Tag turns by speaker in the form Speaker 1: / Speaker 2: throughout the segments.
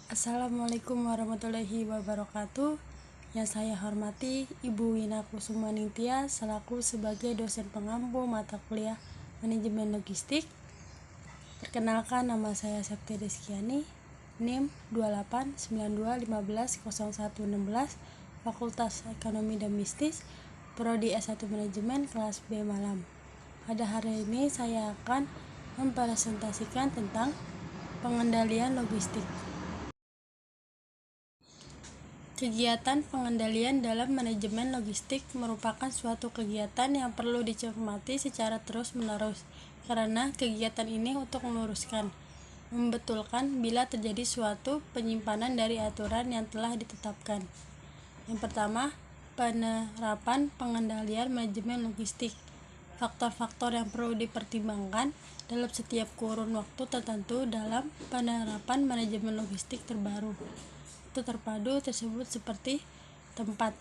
Speaker 1: Assalamualaikum warahmatullahi wabarakatuh. Yang saya hormati Ibu Wina Kusuma Ningtyas selaku sebagai dosen pengampu mata kuliah Manajemen Logistik. Perkenalkan, nama saya Septi Rizkyani, NIM 2892150116, Fakultas Ekonomi dan Bisnis, Prodi S1 Manajemen, kelas B Malam. Pada hari ini saya akan mempresentasikan tentang pengendalian logistik. Kegiatan pengendalian dalam manajemen logistik merupakan suatu kegiatan yang perlu dicermati secara terus-menerus, karena kegiatan ini untuk meluruskan, membetulkan bila terjadi suatu penyimpanan dari aturan yang telah ditetapkan. Yang pertama, penerapan pengendalian manajemen logistik. Faktor-faktor yang perlu dipertimbangkan dalam setiap kurun waktu tertentu dalam penerapan manajemen logistik terbaru itu terpadu tersebut seperti tempat.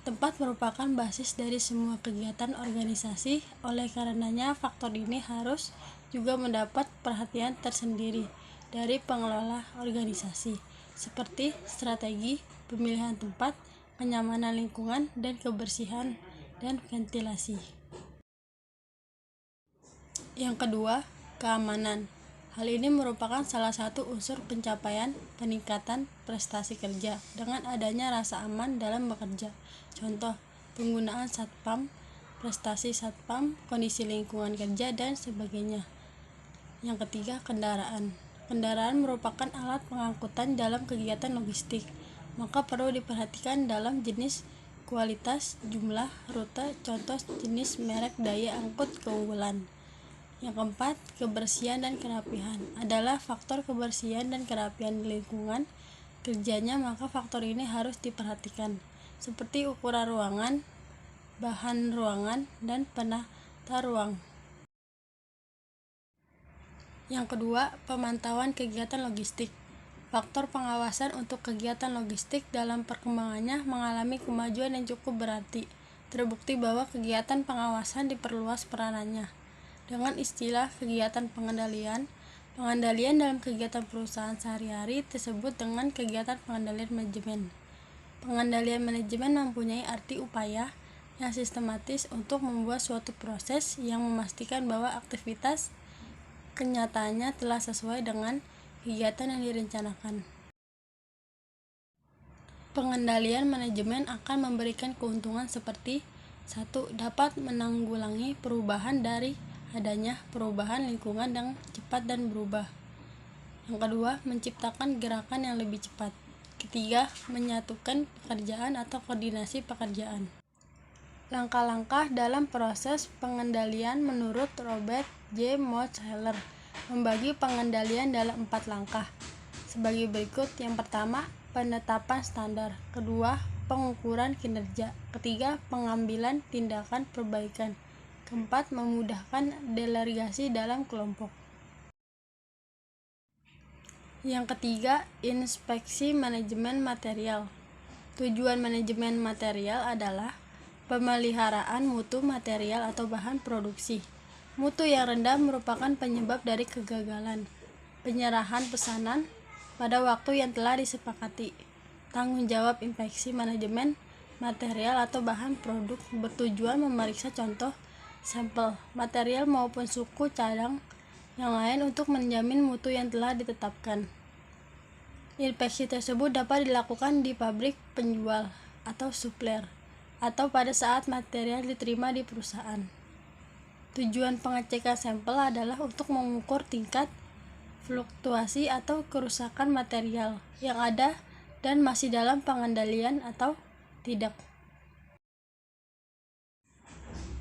Speaker 1: Tempat merupakan basis dari semua kegiatan organisasi, oleh karenanya faktor ini harus juga mendapat perhatian tersendiri dari pengelola organisasi, seperti strategi, pemilihan tempat, kenyamanan lingkungan, dan kebersihan dan ventilasi. Yang kedua, keamanan. Hal ini merupakan salah satu unsur pencapaian peningkatan prestasi kerja dengan adanya rasa aman dalam bekerja. Contoh, penggunaan satpam, prestasi satpam, kondisi lingkungan kerja, dan sebagainya. Yang ketiga, kendaraan. Kendaraan merupakan alat pengangkutan dalam kegiatan logistik, maka perlu diperhatikan dalam jenis, kualitas, jumlah, rute, contoh jenis, merek, daya angkut, keunggulan. Yang keempat, kebersihan dan kerapihan adalah faktor kebersihan dan kerapihan lingkungan kerjanya, maka faktor ini harus diperhatikan, seperti ukuran ruangan, bahan ruangan, dan penata ruang. Yang kedua, pemantauan kegiatan logistik. Faktor pengawasan untuk kegiatan logistik dalam perkembangannya mengalami kemajuan yang cukup berarti. Terbukti bahwa kegiatan pengawasan diperluas peranannya. Dengan istilah kegiatan pengendalian dalam kegiatan perusahaan sehari-hari disebut dengan kegiatan pengendalian manajemen. Pengendalian manajemen mempunyai arti upaya yang sistematis untuk membuat suatu proses yang memastikan bahwa aktivitas kenyataannya telah sesuai dengan kegiatan yang direncanakan. Pengendalian manajemen akan memberikan keuntungan seperti 1. Dapat menanggulangi perubahan dari adanya perubahan lingkungan yang cepat dan berubah. Yang kedua, menciptakan gerakan yang lebih cepat. Ketiga, menyatukan pekerjaan atau koordinasi pekerjaan. Langkah-langkah dalam proses pengendalian menurut Robert J. Motzheller membagi pengendalian dalam 4 langkah sebagai berikut. Yang pertama, penetapan standar. Kedua, pengukuran kinerja. Ketiga, pengambilan tindakan perbaikan. Keempat, memudahkan delegasi dalam kelompok. Yang ketiga, inspeksi manajemen material. Tujuan manajemen material adalah pemeliharaan mutu material atau bahan produksi. Mutu yang rendah merupakan penyebab dari kegagalan penyerahan pesanan pada waktu yang telah disepakati. Tanggung jawab inspeksi manajemen material atau bahan produk bertujuan memeriksa contoh sampel material maupun suku cadang yang lain untuk menjamin mutu yang telah ditetapkan. Inspeksi tersebut dapat dilakukan di pabrik penjual atau supplier atau pada saat material diterima di perusahaan. Tujuan pengecekan sampel adalah untuk mengukur tingkat fluktuasi atau kerusakan material yang ada dan masih dalam pengendalian atau tidak.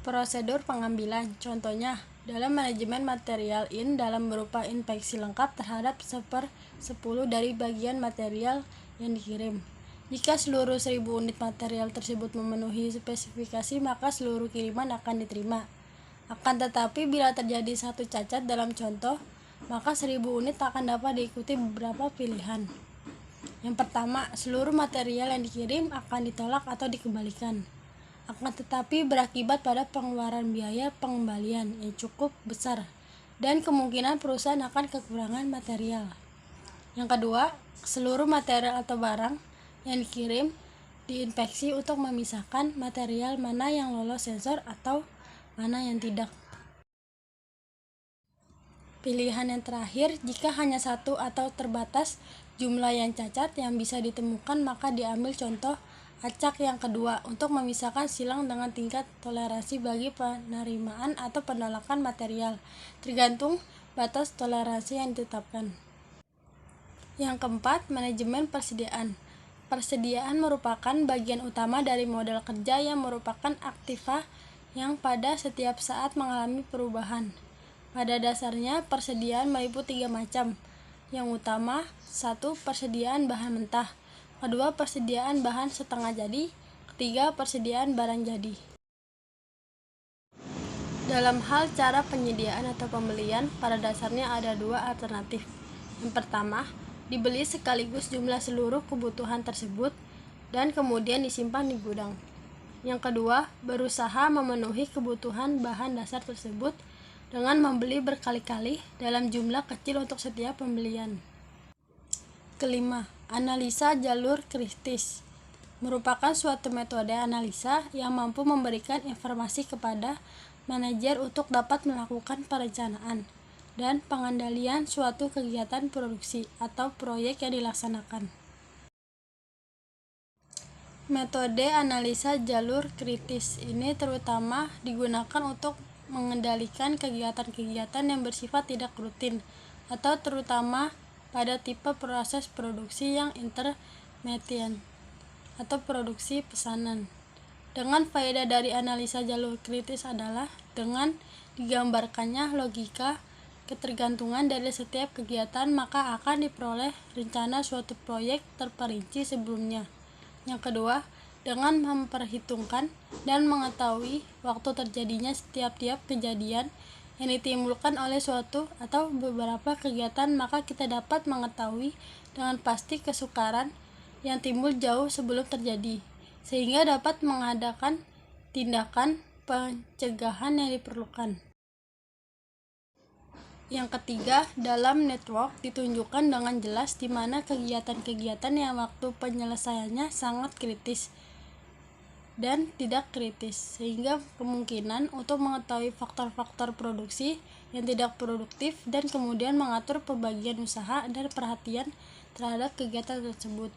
Speaker 1: Prosedur pengambilan, contohnya dalam manajemen material dalam berupa inspeksi lengkap terhadap 1/10 dari bagian material yang dikirim. Jika seluruh 1000 unit material tersebut memenuhi spesifikasi, maka seluruh kiriman akan diterima. Akan tetapi bila terjadi satu cacat dalam contoh, maka 1000 unit akan dapat diikuti beberapa pilihan. Yang pertama, seluruh material yang dikirim akan ditolak atau dikembalikan. Akan tetapi berakibat pada pengeluaran biaya pengembalian yang cukup besar dan kemungkinan perusahaan akan kekurangan material. Yang kedua, seluruh material atau barang yang dikirim diinspeksi untuk memisahkan material mana yang lolos sensor atau mana yang tidak. Pilihan yang terakhir, jika hanya satu atau terbatas jumlah yang cacat yang bisa ditemukan, maka diambil contoh acak yang kedua untuk memisahkan silang dengan tingkat toleransi bagi penerimaan atau penolakan material, tergantung batas toleransi yang ditetapkan. Yang keempat, manajemen persediaan. Persediaan merupakan bagian utama dari model kerja yang merupakan aktiva yang pada setiap saat mengalami perubahan. Pada dasarnya, persediaan meliputi 3 macam. Yang utama, 1. Persediaan bahan mentah. Kedua, persediaan bahan setengah jadi. Ketiga, persediaan barang jadi. Dalam hal cara penyediaan atau pembelian, pada dasarnya ada 2 alternatif. Yang pertama, dibeli sekaligus jumlah seluruh kebutuhan tersebut dan kemudian disimpan di gudang. Yang kedua, berusaha memenuhi kebutuhan bahan dasar tersebut dengan membeli berkali-kali dalam jumlah kecil untuk setiap pembelian. Kelima, analisa jalur kritis merupakan suatu metode analisa yang mampu memberikan informasi kepada manajer untuk dapat melakukan perencanaan dan pengendalian suatu kegiatan produksi atau proyek yang dilaksanakan. Metode analisa jalur kritis ini terutama digunakan untuk mengendalikan kegiatan-kegiatan yang bersifat tidak rutin atau terutama pada tipe proses produksi yang intermittent atau produksi pesanan. Dengan faedah dari analisa jalur kritis adalah dengan digambarkannya logika ketergantungan dari setiap kegiatan, maka akan diperoleh rencana suatu proyek terperinci sebelumnya. Yang kedua, dengan memperhitungkan dan mengetahui waktu terjadinya setiap-tiap kejadian yang ditimbulkan oleh suatu atau beberapa kegiatan, maka kita dapat mengetahui dengan pasti kesukaran yang timbul jauh sebelum terjadi, sehingga dapat mengadakan tindakan pencegahan yang diperlukan. Yang ketiga, dalam network ditunjukkan dengan jelas di mana kegiatan-kegiatan yang waktu penyelesaiannya sangat kritis dan tidak kritis, sehingga kemungkinan untuk mengetahui faktor-faktor produksi yang tidak produktif dan kemudian mengatur pembagian usaha dan perhatian terhadap kegiatan tersebut.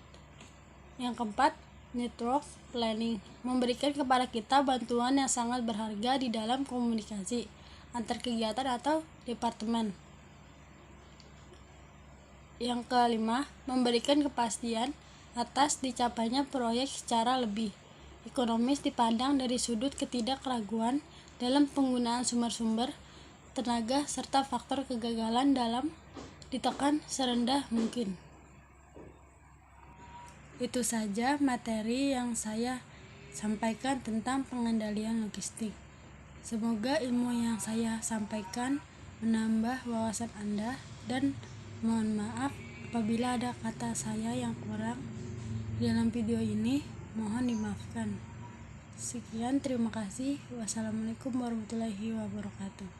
Speaker 1: Yang keempat, network planning memberikan kepada kita bantuan yang sangat berharga di dalam komunikasi antar kegiatan atau departemen. Yang kelima, memberikan kepastian atas dicapainya proyek secara lebih ekonomis dipandang dari sudut ketidakraguan dalam penggunaan sumber-sumber tenaga serta faktor kegagalan dalam ditekan serendah mungkin. Itu saja materi yang saya sampaikan tentang pengendalian logistik. Semoga ilmu yang saya sampaikan menambah wawasan Anda, dan mohon maaf apabila ada kata saya yang kurang dalam video ini, mohon dimaafkan. Sekian, terima kasih. Wassalamualaikum warahmatullahi wabarakatuh.